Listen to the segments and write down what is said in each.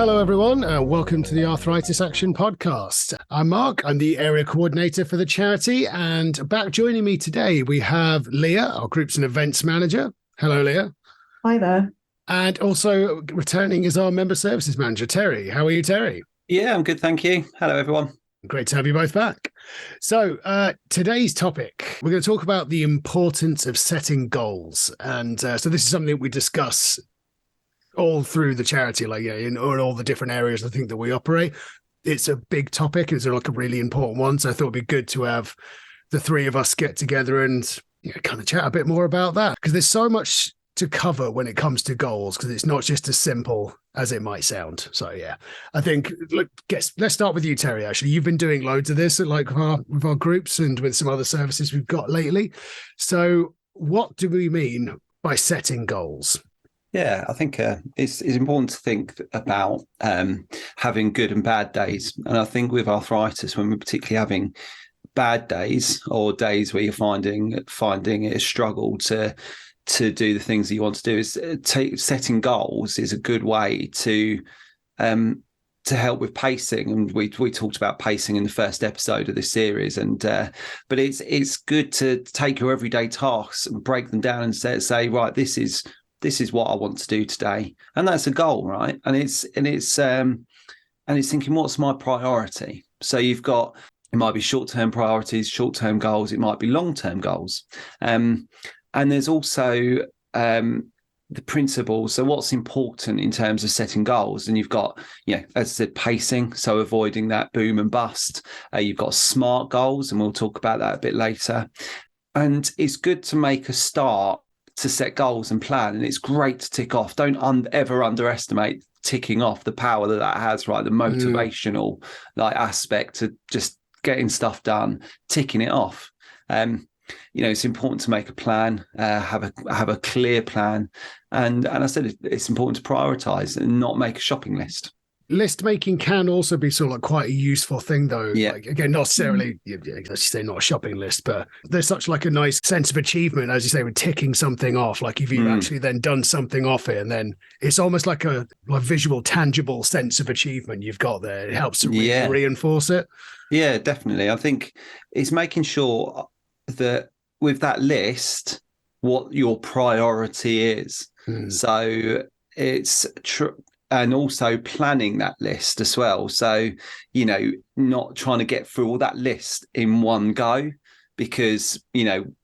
Hello, everyone. Welcome to the Arthritis Action podcast. I'm Marc. I'm the area coordinator for the charity. And back joining me today, we have Leah, our groups and events manager. Hello, Leah. Hi there. And also returning is our member services manager, Terry. How are you, Terry? Yeah, I'm good, thank you. Hello, everyone. Great to have you both back. So today's topic, we're going to talk about the importance of setting goals. And so this is something that we discuss all through the charity, in all the different areas I think that we operate. It's a big topic. It's like a really important one. So I thought it'd be good to have the three of us get together and kind of chat a bit more about that, because there's so much to cover when it comes to goals, because it's not just as simple as it might sound. So yeah, I think let's start with you, Terry. Actually, you've been doing loads of this with our groups and with some other services we've got lately. So what do we mean by setting goals? Yeah, I think it's important to think about having good and bad days. And I think with arthritis, when we're particularly having bad days or days where you're finding it a struggle to do the things that you want to do, is setting goals is a good way to help with pacing. And we talked about pacing in the first episode of this series. And but it's good to take your everyday tasks and break them down and say right, this is what I want to do today, and that's a goal, right? And it's thinking, what's my priority? So it might be short-term priorities, short-term goals. It might be long-term goals, and there's also the principles. So what's important in terms of setting goals? And you've got, as I said, pacing, so avoiding that boom and bust. You've got SMART goals, and we'll talk about that a bit later. And it's good to make a start to set goals and plan, and it's great to tick off. Don't ever underestimate ticking off, the power that has, right? The motivational aspect to just getting stuff done, ticking it off. It's important to make a plan, have a clear plan, and I said it's important to prioritize and not make a shopping list. List making can also be sort of like quite a useful thing, though. Yeah. Again, not necessarily, as you say, not a shopping list, but there's such like a nice sense of achievement, as you say, with ticking something off. Like if you've actually then done something off it, and then it's almost like a visual, tangible sense of achievement you've got there. It helps to reinforce it. Yeah, definitely. I think it's making sure that with that list, what your priority is. So it's true. And also planning that list as well. So, not trying to get through all that list in one go, because,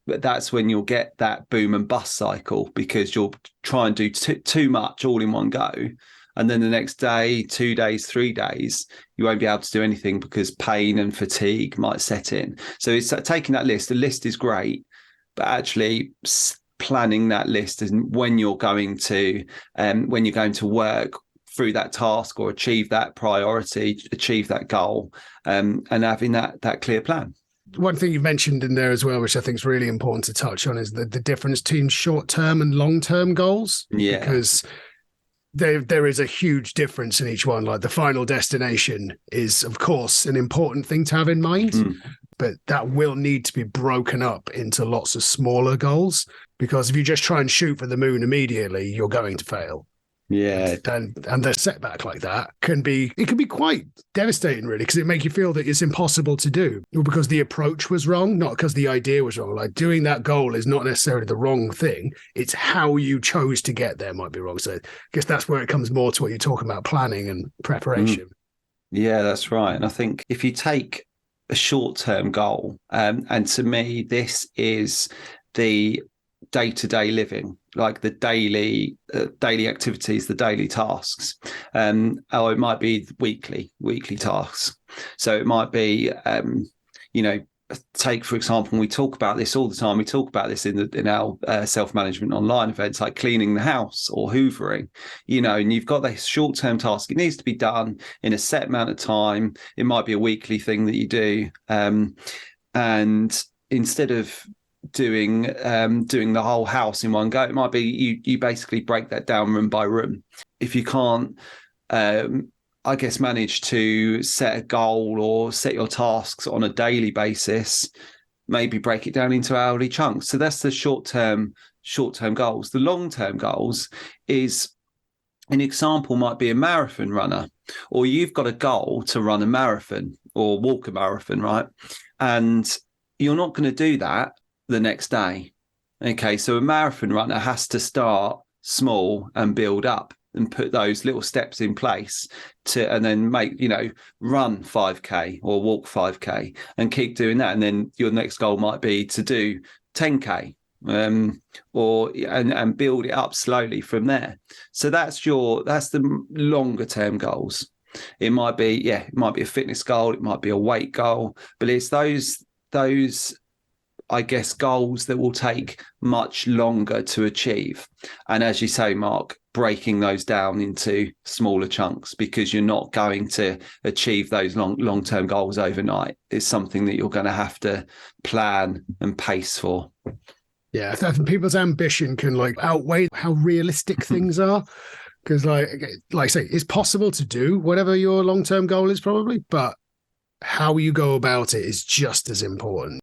that's when you'll get that boom and bust cycle, because you'll try and do too much all in one go. And then the next day, 2 days, 3 days, you won't be able to do anything because pain and fatigue might set in. So it's taking that list. The list is great, but actually planning that list is when you're going to work through that task or achieve that priority, achieve that goal, and having that clear plan. One thing you've mentioned in there as well, which I think is really important to touch on, is the difference between short-term and long-term goals. Yeah. Because there is a huge difference in each one. Like the final destination is, of course, an important thing to have in mind, but that will need to be broken up into lots of smaller goals, because if you just try and shoot for the moon immediately, you're going to fail. Yeah, and the setback like that can be quite devastating, really, because it makes you feel that it's impossible to do because the approach was wrong, not because the idea was wrong. Like doing that goal is not necessarily the wrong thing; it's how you chose to get there might be wrong. So I guess that's where it comes more to what you're talking about, planning and preparation. Yeah, that's right. And I think if you take a short-term goal, and to me, this is the day-to-day living, like the daily activities, the daily tasks, or it might be weekly tasks. So it might be, take, for example, we talk about this all the time. We talk about this in our self-management online events, like cleaning the house or hoovering, and you've got this short-term task. It needs to be done in a set amount of time. It might be a weekly thing that you do. And instead of doing the whole house in one go, it might be you basically break that down room by room. If you can't manage to set a goal or set your tasks on a daily basis, maybe break it down into hourly chunks. So that's the short-term goals. The long-term goals is An example might be a marathon runner, or you've got a goal to run a marathon or walk a marathon, right? And you're not going to do that the next day. Okay, so a marathon runner has to start small and build up and put those little steps in place and then run 5K or walk 5K and keep doing that. And then your next goal might be to do 10K. And build it up slowly from there. So that's the longer term goals. It might be a fitness goal, it might be a weight goal, but it's those I guess goals that will take much longer to achieve. And as you say, Mark, breaking those down into smaller chunks, because you're not going to achieve those long-term goals overnight. It's something that you're going to have to plan and pace for. Yeah, I think people's ambition can outweigh how realistic things are. Because like I say, it's possible to do whatever your long-term goal is probably, but how you go about it is just as important.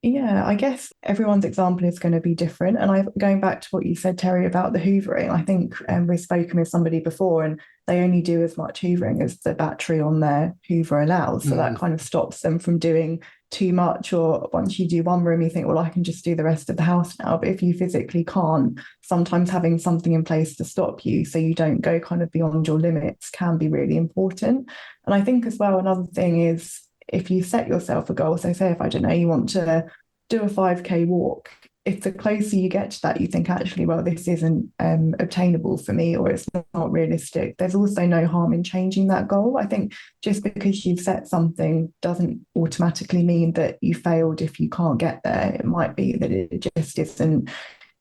Yeah, I guess everyone's example is going to be different. And going back to what you said, Terry, about the hoovering, I think we've spoken with somebody before and they only do as much hoovering as the battery on their Hoover allows. So that kind of stops them from doing too much. Or once you do one room, you think, well, I can just do the rest of the house now. But if you physically can't, sometimes having something in place to stop you so you don't go kind of beyond your limits can be really important. And I think as well, another thing is, if you set yourself a goal, so say if, I don't know, you want to do a 5K walk, if the closer you get to that, you think, actually, well, this isn't obtainable for me, or it's not realistic, there's also no harm in changing that goal. I think just because you've set something doesn't automatically mean that you failed if you can't get there. It might be that it just isn't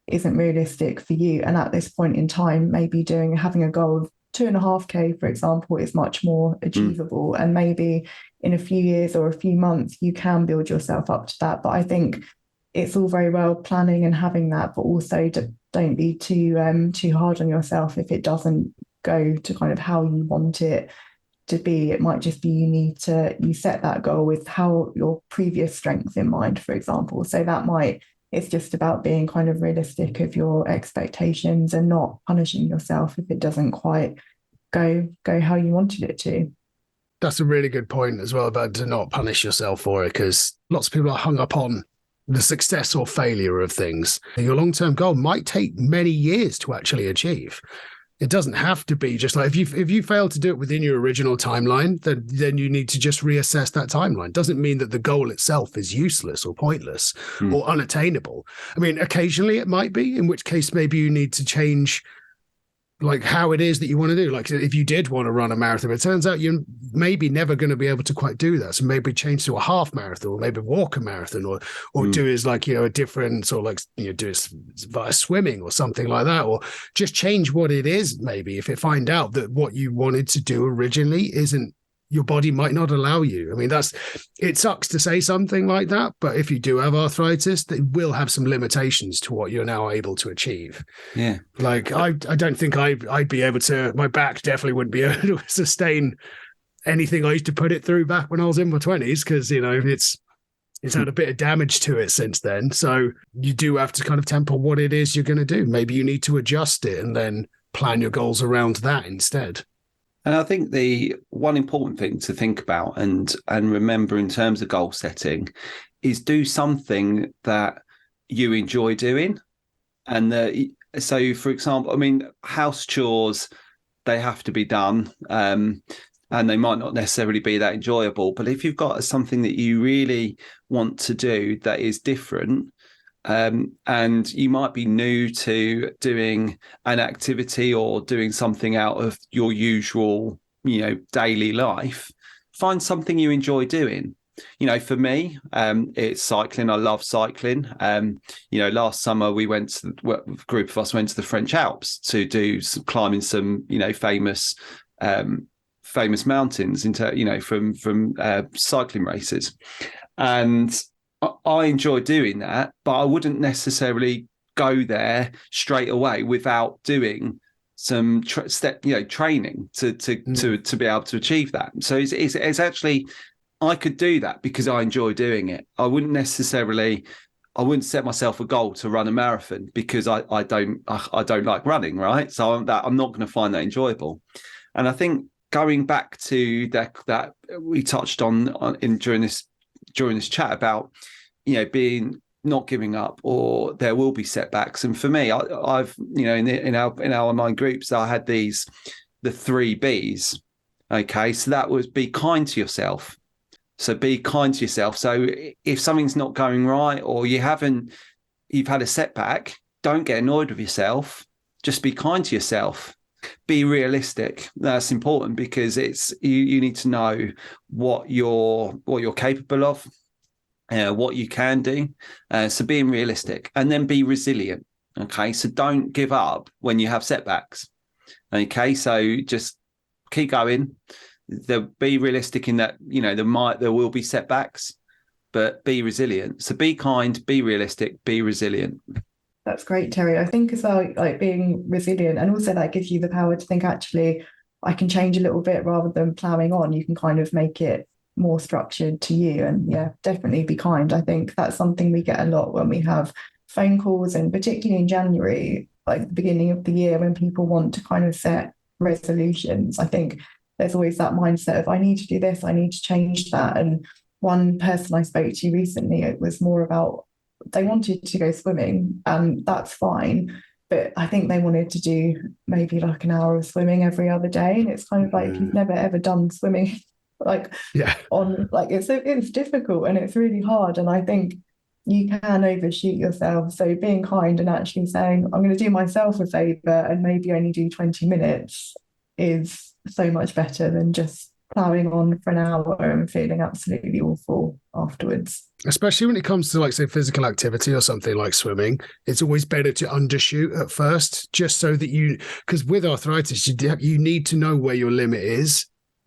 realistic for you. And at this point in time, maybe having a goal of 2.5K, for example, is much more achievable. And maybe in a few years or a few months, you can build yourself up to that. But I think it's all very well planning and having that, but also don't be too hard on yourself if it doesn't go to kind of how you want it to be. It might just be you set that goal with how your previous strengths in mind, for example. So it's just about being kind of realistic of your expectations and not punishing yourself if it doesn't quite go how you wanted it to. That's a really good point as well, about to not punish yourself for it, because lots of people are hung up on the success or failure of things. Your long-term goal might take many years to actually achieve. It doesn't have to be just like if you fail to do it within your original timeline, then you need to just reassess that timeline. Doesn't mean that the goal itself is useless or pointless or unattainable. I mean, occasionally it might be, in which case maybe you need to change how it is that you want to do. Like if you did want to run a marathon, it turns out you're maybe never going to be able to quite do that. So maybe change to a half marathon, or maybe walk a marathon, or do is a different, or do it via swimming or something like that, or just change what it is. Maybe if you find out that what you wanted to do originally isn't, your body might not allow you. I mean, it sucks to say something like that, but if you do have arthritis, they will have some limitations to what you're now able to achieve. Yeah. I don't think I'd be able to, my back definitely wouldn't be able to sustain anything I used to put it through back when I was in my 20s, because, it's had a bit of damage to it since then. So you do have to kind of temper what it is you're going to do. Maybe you need to adjust it and then plan your goals around that instead. And I think the one important thing to think about and remember in terms of goal setting is do something that you enjoy doing. And so, for example, I mean, house chores, they have to be done, and they might not necessarily be that enjoyable. But if you've got something that you really want to do that is different, and you might be new to doing an activity or doing something out of your usual, daily life, find something you enjoy doing. For me, it's cycling. I love cycling. Last summer a group of us went to the French Alps to do climbing some, famous mountains from cycling races. And I enjoy doing that, but I wouldn't necessarily go there straight away without doing some training to be able to achieve that. So it's actually, I could do that because I enjoy doing it. I wouldn't necessarily I wouldn't set myself a goal to run a marathon because I don't like running, right? So I'm not going to find that enjoyable. And I think going back to that we touched on during this chat about, being not giving up, or there will be setbacks. And for me, I've in our online groups, I had the 3 Bs. Okay, so that was be kind to yourself. So be kind to yourself. So if something's not going right, or you've had a setback, don't get annoyed with yourself. Just be kind to yourself. Be realistic. That's important, because it's you need to know what you're capable of, what you can do. So being realistic, and then be resilient. Okay, so don't give up when you have setbacks. Okay, so just keep going. Be realistic in that, there will be setbacks, but be resilient. So be kind, be realistic, be resilient. That's great, Terry. I think as well, like being resilient, and also that gives you the power to think, actually, I can change a little bit rather than ploughing on. You can kind of make it more structured to you. And yeah, definitely be kind. I think that's something we get a lot when we have phone calls, and particularly in January, like the beginning of the year, when people want to kind of set resolutions. I think there's always that mindset of, I need to do this, I need to change that. And one person I spoke to recently, it was more about, they wanted to go swimming, and that's fine. But I think they wanted to do maybe like an hour of swimming every other day. And it's kind of like, if you've never ever done swimming, like it's difficult and it's really hard. And I think you can overshoot yourself. So being kind and actually saying, I'm going to do myself a favor and maybe only do 20 minutes is so much better than just ploughing on for an hour and feeling absolutely awful afterwards. Especially when it comes to, like, say, physical activity or something like swimming, it's always better to undershoot at first, just so that because with arthritis, you need to know where your limit is,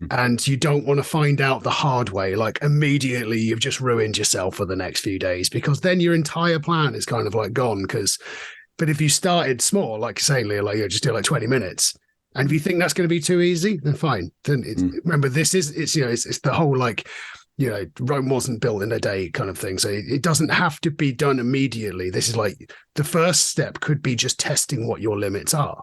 and you don't want to find out the hard way, like immediately you've just ruined yourself for the next few days, because then your entire plan is kind of like gone. But if you started small, like you say, Leah, like you just do like 20 minutes, and if you think that's going to be too easy, then fine. Then remember, it's the whole, like, Rome wasn't built in a day kind of thing. So it doesn't have to be done immediately. This is like the first step could be just testing what your limits are,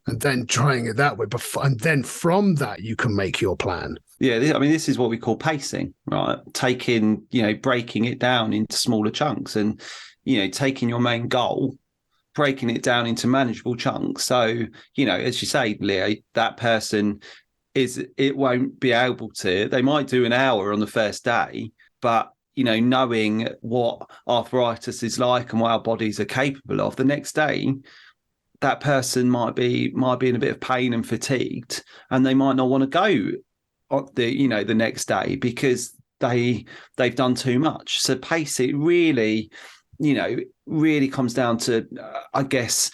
and then trying it that way. And then from that, you can make your plan. Yeah, this is what we call pacing, right? Breaking it down into smaller chunks, and, taking your main goal, breaking it down into manageable chunks. So, as you say, Leah, that person won't be able to, they might do an hour on the first day, but, knowing what arthritis is like and what our bodies are capable of, the next day, that person might be in a bit of pain and fatigued, and they might not want to go the next day because they've done too much. So pacing really comes down to, I guess,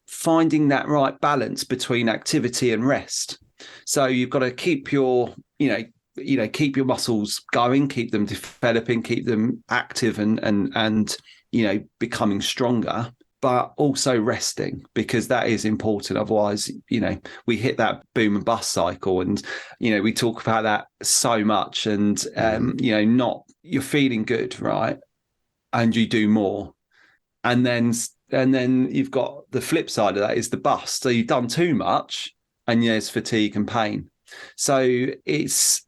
finding that right balance between activity and rest. So you've got to keep your keep your muscles going, keep them developing, keep them active and becoming stronger, but also resting, because that is important. Otherwise, we hit that boom and bust cycle, and, we talk about that so much, and, you're feeling good, right? And you do more. And then you've got the flip side of that is the bust. So you've done too much, and there's fatigue and pain. So it's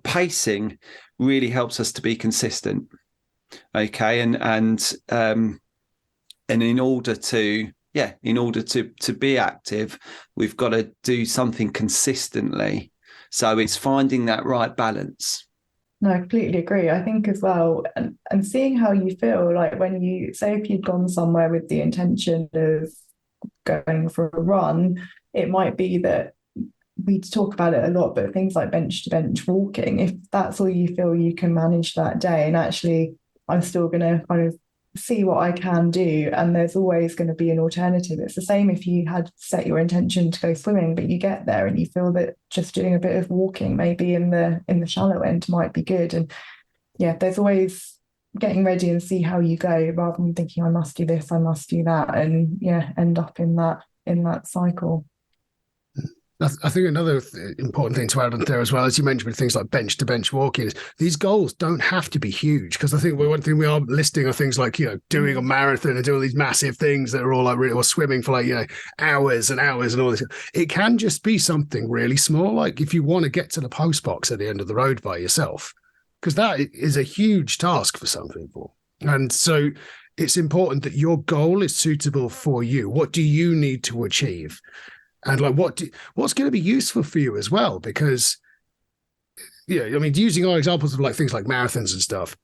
pacing really helps us to be consistent. Okay. And in order to be active, we've got to do something consistently. So it's finding that right balance. No, I completely agree. I think as well, and seeing how you feel, like when you say, if you'd gone somewhere with the intention of going for a run, it might be that we talk about it a lot, but things like bench to bench walking, if that's all you feel you can manage that day, and actually I'm still going to kind of see what I can do, and there's always going to be an alternative. It's the same if you had set your intention to go swimming, but you get there and you feel that just doing a bit of walking, maybe in the shallow end, might be good. And yeah, there's always getting ready and see how you go, rather than thinking, I must do this, I must do that, and end up in that cycle. I think another important thing to add on there as well, as you mentioned with things like bench to bench walking, is these goals don't have to be huge. Because I think one thing we are listing are things like, doing a marathon and doing these massive things that are all like really, or swimming for like, hours and hours and all this. It can just be something really small. Like if you want to get to the post box at the end of the road by yourself, because that is a huge task for some people. And so it's important that your goal is suitable for you. What do you need to achieve? And like, what's going to be useful for you as well? Because, using our examples of like things like marathons and stuff,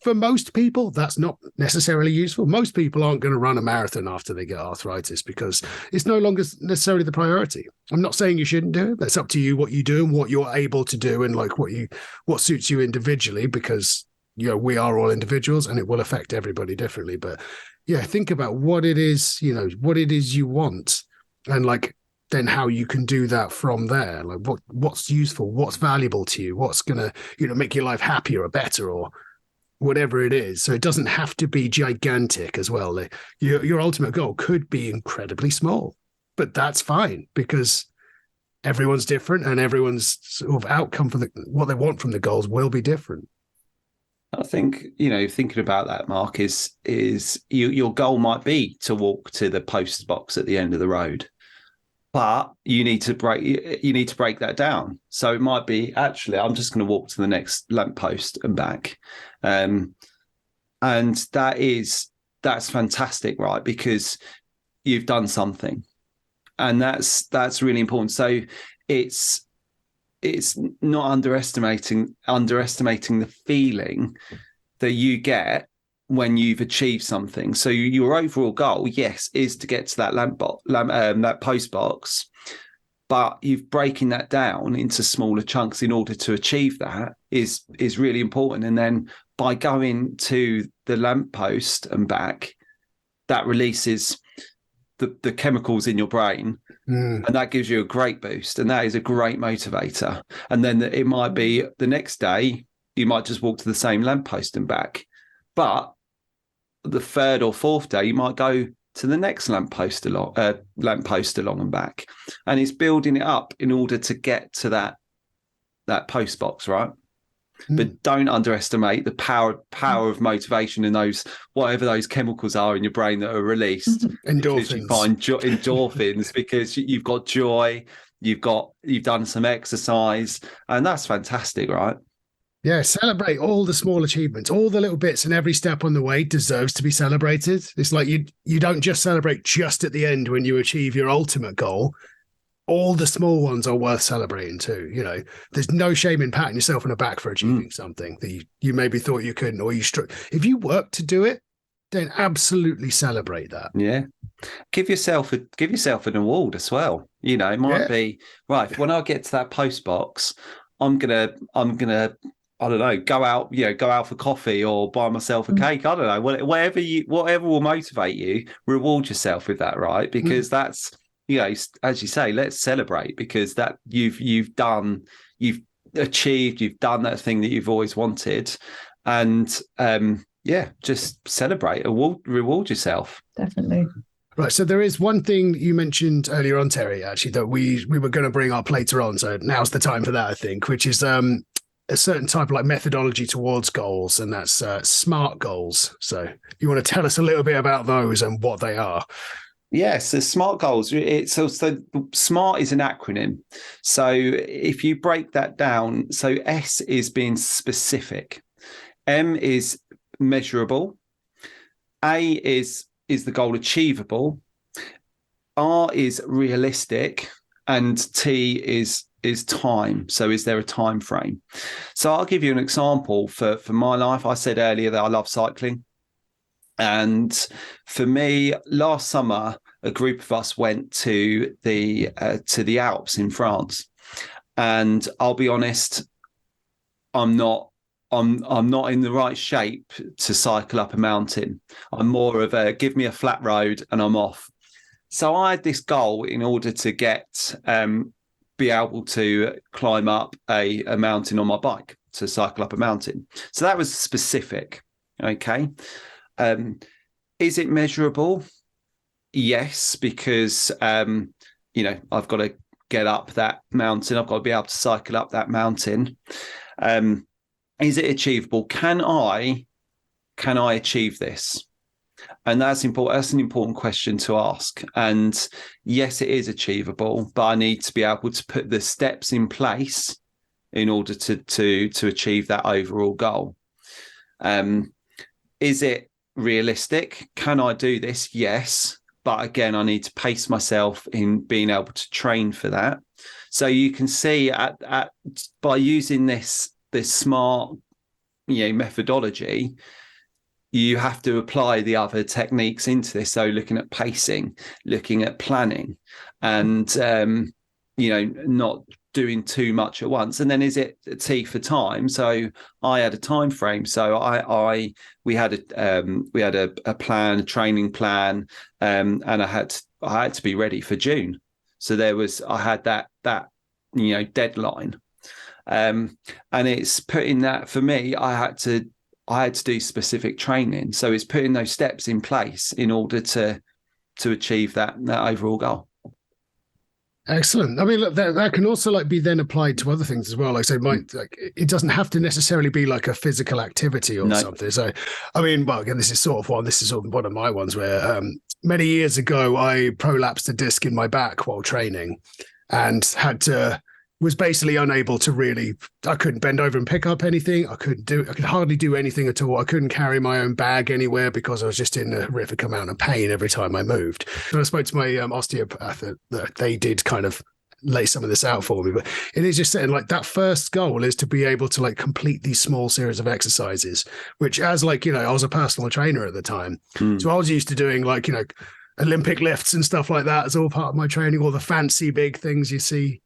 for most people, that's not necessarily useful. Most people aren't going to run a marathon after they get arthritis because it's no longer necessarily the priority. I'm not saying you shouldn't do it, but it's up to you what you do and what you're able to do and like what suits you individually, because, we are all individuals and it will affect everybody differently. But yeah, think about what it is you want, and like, then how you can do that from there. Like what's useful, what's valuable to you, what's gonna, make your life happier or better or whatever it is. So it doesn't have to be gigantic as well. Like, your ultimate goal could be incredibly small, but that's fine because everyone's different and everyone's sort of outcome for what they want from the goals will be different. I think, thinking about that, Mark, is your goal might be to walk to the post box at the end of the road. But you need to break that down. So it might be, actually, I'm just going to walk to the next lamppost and back. And that's fantastic, right? Because you've done something. And that's really important. So it's not underestimating the feeling that you get when you've achieved something. So your overall goal, yes, is to get to that that post box, but you've breaking that down into smaller chunks in order to achieve that is really important. And then by going to the lamppost and back, that releases the chemicals in your brain. And that gives you a great boost. And that is a great motivator. And then it might be the next day, you might just walk to the same lamppost and back. But the third or fourth day, you might go to the next lamppost along and back. And it's building it up in order to get to that post box, right? But don't underestimate the power of motivation and whatever those chemicals are in your brain that are released. Endorphins. You find endorphins because you've got joy, you've done some exercise, and that's fantastic, right? Yeah, celebrate all the small achievements, all the little bits, and every step on the way deserves to be celebrated. It's like you don't just celebrate just at the end when you achieve your ultimate goal. All the small ones are worth celebrating too. There's no shame in patting yourself on the back for achieving something that you maybe thought you couldn't, or if you work to do it, then absolutely celebrate that. Yeah. Give yourself an award as well. It might be, right, when I get to that post box, I'm gonna I don't know, go out for coffee or buy myself a cake. I don't know, whatever will motivate you, reward yourself with that, right? Because that's, as you say, let's celebrate, because that you've achieved, you've done that thing that you've always wanted. And just celebrate, reward yourself. Definitely. Right. So there is one thing that you mentioned earlier on, Terry, actually, that we were going to bring up later on. So now's the time for that, I think, which is a certain type of like methodology towards goals, and that's SMART goals. So you want to tell us a little bit about those and what they are? Yes, the SMART goals. So SMART is an acronym. So if you break that down, so S is being specific, M is measurable, A is the goal achievable, R is realistic, and T is time. So is there a time frame? So I'll give you an example for my life. I said earlier that I love cycling. And for me, last summer, a group of us went to the Alps in France. And I'll be honest, I'm not in the right shape to cycle up a mountain. I'm more of a give me a flat road and I'm off. So I had this goal in order to be able to climb up a mountain on my bike, to cycle up a mountain. So that was specific. Okay. Is it measurable? Yes, because I've got get up that mountain. I've got to be able to cycle up that mountain. Is it achievable? Can I achieve this? And that's important. That's an important question to ask. And yes, it is achievable, but I need to be able to put the steps in place in order to achieve that overall goal. Is it realistic? Can I do this? Yes. But again, I need to pace myself in being able to train for that. So you can see by using this smart, methodology, you have to apply the other techniques into this. So looking at pacing, looking at planning, and not doing too much at once. And then is it a T for time? So I had a time frame. So we had a plan, a training plan, and I had to be ready for June. So I had that deadline, and it's putting that for me. I had to do specific training. So it's putting those steps in place in order to achieve that overall goal. Excellent. I mean, look, that can also be then applied to other things as well. Like, so it doesn't have to necessarily be like a physical activity or something. So, I mean, well, again, this is sort of one of my ones where many years ago I prolapsed a disc in my back while training, and was basically unable to I couldn't bend over and pick up anything. I could hardly do anything at all. I couldn't carry my own bag anywhere because I was just in a horrific amount of pain every time I moved. When I spoke to my osteopath, they did kind of lay some of this out for me, but it is just saying like that first goal is to be able to like complete these small series of exercises, which I was a personal trainer at the time. So I was used to doing Olympic lifts and stuff like that as all part of my training, all the fancy big things you see.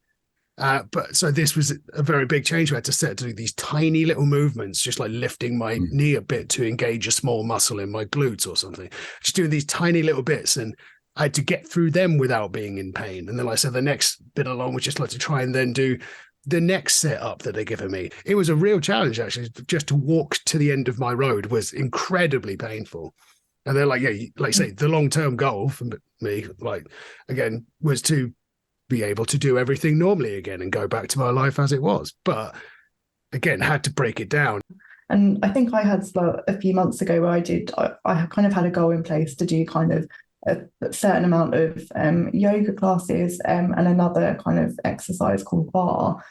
But so this was a very big change. I had to do these tiny little movements, just like lifting my knee a bit to engage a small muscle in my glutes or something. Just doing these tiny little bits, and I had to get through them without being in pain. And then, like I said, the next bit along was just like to try and then do the next setup that they're giving me. It was a real challenge, actually. Just to walk to the end of my road was incredibly painful. And they're like, like I say, the long-term goal for me, again, was to be able to do everything normally again and go back to my life as it was. But again, had to break it down. And I think I had a few months ago where I kind of had a goal in place to do kind of a certain amount of yoga classes and another kind of exercise called bar,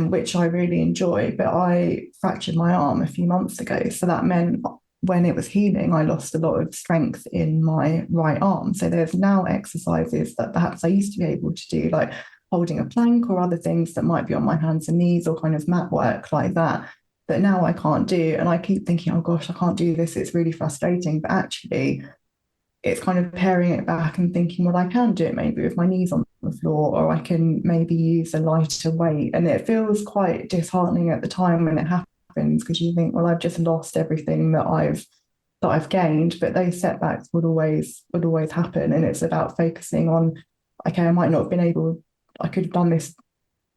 which I really enjoy. But I fractured my arm a few months ago. So that meant when it was healing, I lost a lot of strength in my right arm. So there's now exercises that perhaps I used to be able to do, like holding a plank or other things that might be on my hands and knees or kind of mat work like that now I can't do. And I keep thinking, oh gosh, I can't do this. It's really frustrating. But actually, it's kind of paring it back and thinking, well, I can do it maybe with my knees on the floor, or I can maybe use a lighter weight. And it feels quite disheartening at the time when it happens, because you think, well, I've just lost everything that I've gained. But those setbacks would always happen, and it's about focusing on, okay, I might not have been able, I could have done this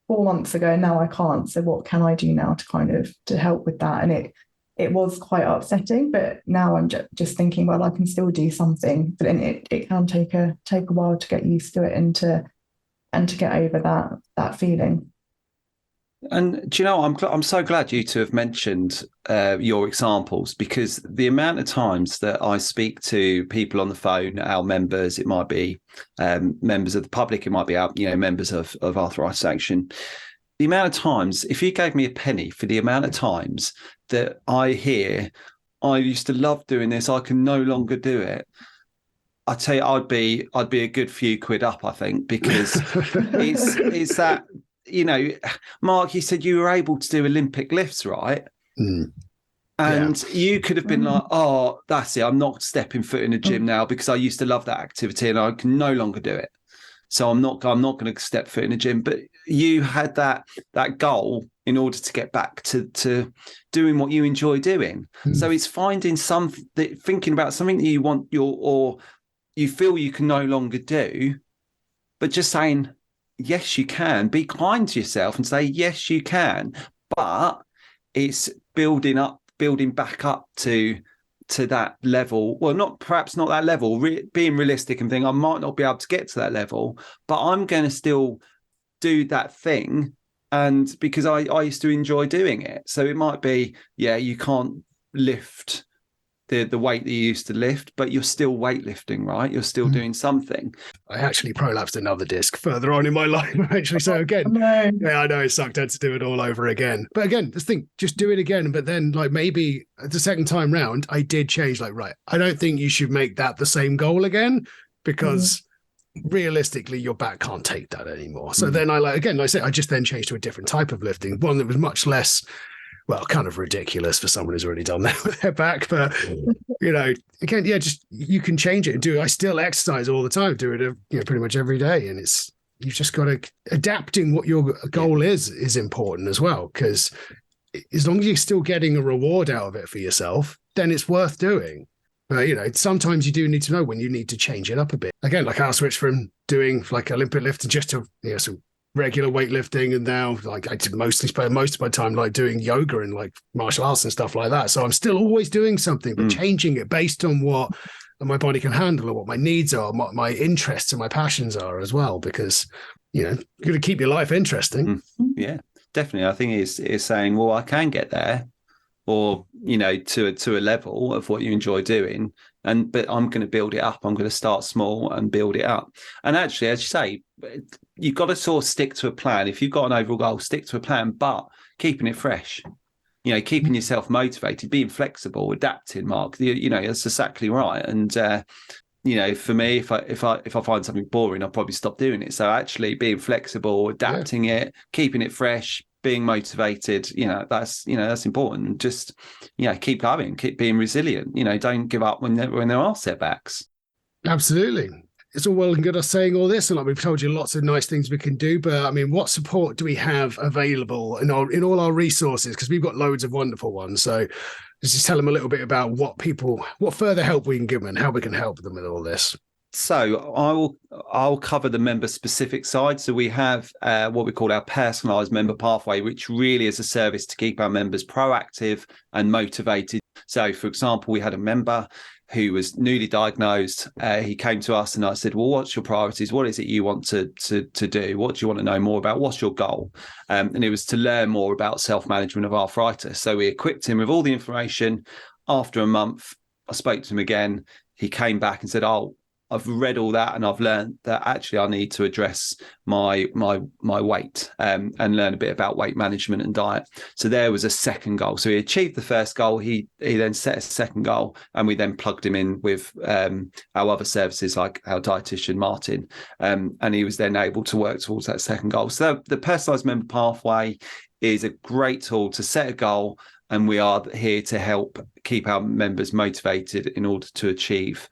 4 months ago, now I can't, so what can I do now to help with that? And it was quite upsetting, but now I'm just thinking, well, I can still do something. But then it can take a while to get used to it and to get over that feeling. And do you know, I'm so glad you two have mentioned your examples, because the amount of times that I speak to people on the phone, our members, it might be members of the public, it might be our members of Arthritis Action. The amount of times, if you gave me a penny for the amount of times that I hear, I used to love doing this, I can no longer do it, I tell you, I'd be a good few quid up, I think, because it's that. Mark, you said you were able to do Olympic lifts, right? And you could have been like, oh, that's it. I'm not stepping foot in a gym now because I used to love that activity and I can no longer do it. So I'm not going to step foot in a gym. But you had that goal in order to get back to doing what you enjoy doing. So it's thinking about something that you want or you feel you can no longer do, but just saying, yes, you can. Be kind to yourself and say, yes, you can. But it's building back up to that level. Well, perhaps not that level, being realistic and thinking I might not be able to get to that level, but I'm going to still do that thing. And because I used to enjoy doing it. So it might be, you can't lift the weight that you used to lift, but you're still weightlifting, right? You're still doing something. I actually prolapsed another disc further on in my life, actually. So again, I know it sucked. I had to do it all over again. But again, just think, just do it again. But then like maybe the second time round, I did change like, right, I don't think you should make that the same goal again, because realistically your back can't take that anymore. So then I just then changed to a different type of lifting, one that was much less, well, kind of ridiculous for someone who's already done that with their back. But, again, just you can change it and do it. I still exercise all the time, do it, pretty much every day. And you've just got to, adapting what your goal is important as well. Because as long as you're still getting a reward out of it for yourself, then it's worth doing. But, sometimes you do need to know when you need to change it up a bit. Again, like I switched from doing like Olympic lifting just to, some regular weightlifting, and now like I mostly spend most of my time like doing yoga and like martial arts and stuff like that. So I'm still always doing something, but changing it based on what my body can handle, or what my needs are, what my interests and my passions are as well, because you're going to keep your life interesting. Yeah, definitely. I think it's saying, well, I can get there, or to a level of what you enjoy doing, but I'm going to build it up. I'm going to start small and build it up. And actually, as you say, you've got to sort of stick to a plan. If you've got an overall goal, stick to a plan, but keeping it fresh. Keeping yourself motivated, being flexible, adapting. Mark, that's exactly right. And for me, if I find something boring, I'll probably stop doing it. So actually, being flexible, adapting it, keeping it fresh, being motivated, that's important. Just keep going, keep being resilient. Don't give up when there are setbacks. Absolutely. It's all well and good us saying all this, and like we've told you lots of nice things we can do, but I mean, what support do we have available in all our resources? Because we've got loads of wonderful ones. So just tell them a little bit about what further help we can give them and how we can help them with all this. So I'll cover the member specific side. So we have what we call our personalized member pathway, which really is a service to keep our members proactive and motivated. So, for example, we had a member who was newly diagnosed. He came to us and I said, well, what's your priorities? What is it you want to do? What do you want to know more about? What's your goal? And it was to learn more about self-management of arthritis. So we equipped him with all the information. After a month, I spoke to him again. He came back and said, I've read all that and I've learned that actually I need to address my weight and learn a bit about weight management and diet. So there was a second goal. So he achieved the first goal. He then set a second goal, and we then plugged him in with our other services like our dietitian, Martin. And he was then able to work towards that second goal. So the personalised member pathway is a great tool to set a goal, and we are here to help keep our members motivated in order to achieve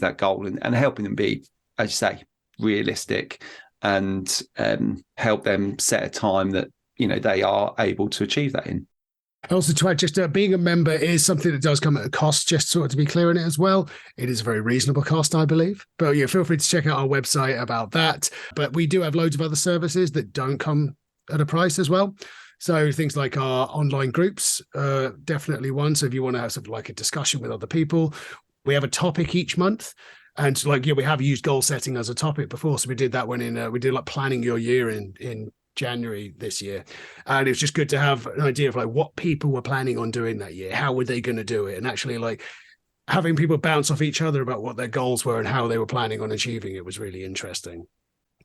that goal, and helping them be, as you say, realistic, and help them set a time that they are able to achieve that in. Also, to add, just being a member is something that does come at a cost, just sort of to be clear on it as well. It is a very reasonable cost, I believe. But feel free to check out our website about that. But we do have loads of other services that don't come at a price as well. So things like our online groups, definitely one. So if you want to have something like a discussion with other people, we have a topic each month, and we have used goal setting as a topic before. So we did that one we did like planning your year in January this year. And it was just good to have an idea of like what people were planning on doing that year. How were they going to do it? And actually like having people bounce off each other about what their goals were and how they were planning on achieving it was really interesting.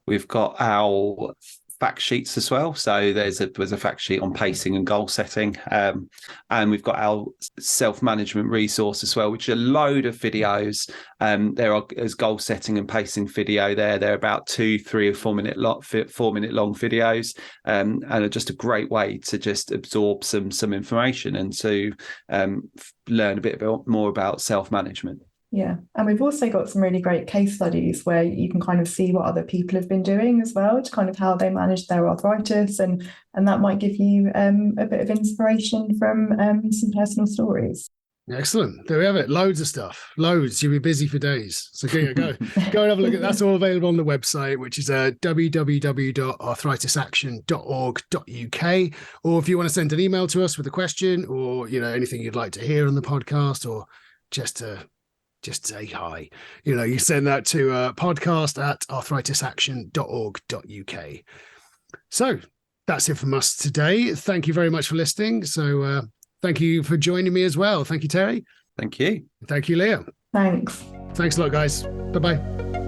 We've got our fact sheets as well. So there's a fact sheet on pacing and goal setting, and we've got our self-management resource as well, which are a load of videos. There's goal setting and pacing video there. They're about 2, 3 or 4 minute long videos, and are just a great way to just absorb some information and to learn a bit more about self-management. Yeah. And we've also got some really great case studies where you can kind of see what other people have been doing as well, to kind of how they manage their arthritis. And that might give you a bit of inspiration from some personal stories. Excellent. There we have it. Loads of stuff. Loads. You'll be busy for days. So go and have a look at that's all available on the website, which is www.arthritisaction.org.uk. Or if you want to send an email to us with a question or anything you'd like to hear on the podcast, or just say hi. You send that to podcast@arthritisaction.org.uk. So that's it from us today. Thank you very much for listening. So thank you for joining me as well. Thank you, Terry. Thank you. Thank you, Leah. Thanks. Thanks a lot, guys. Bye-bye.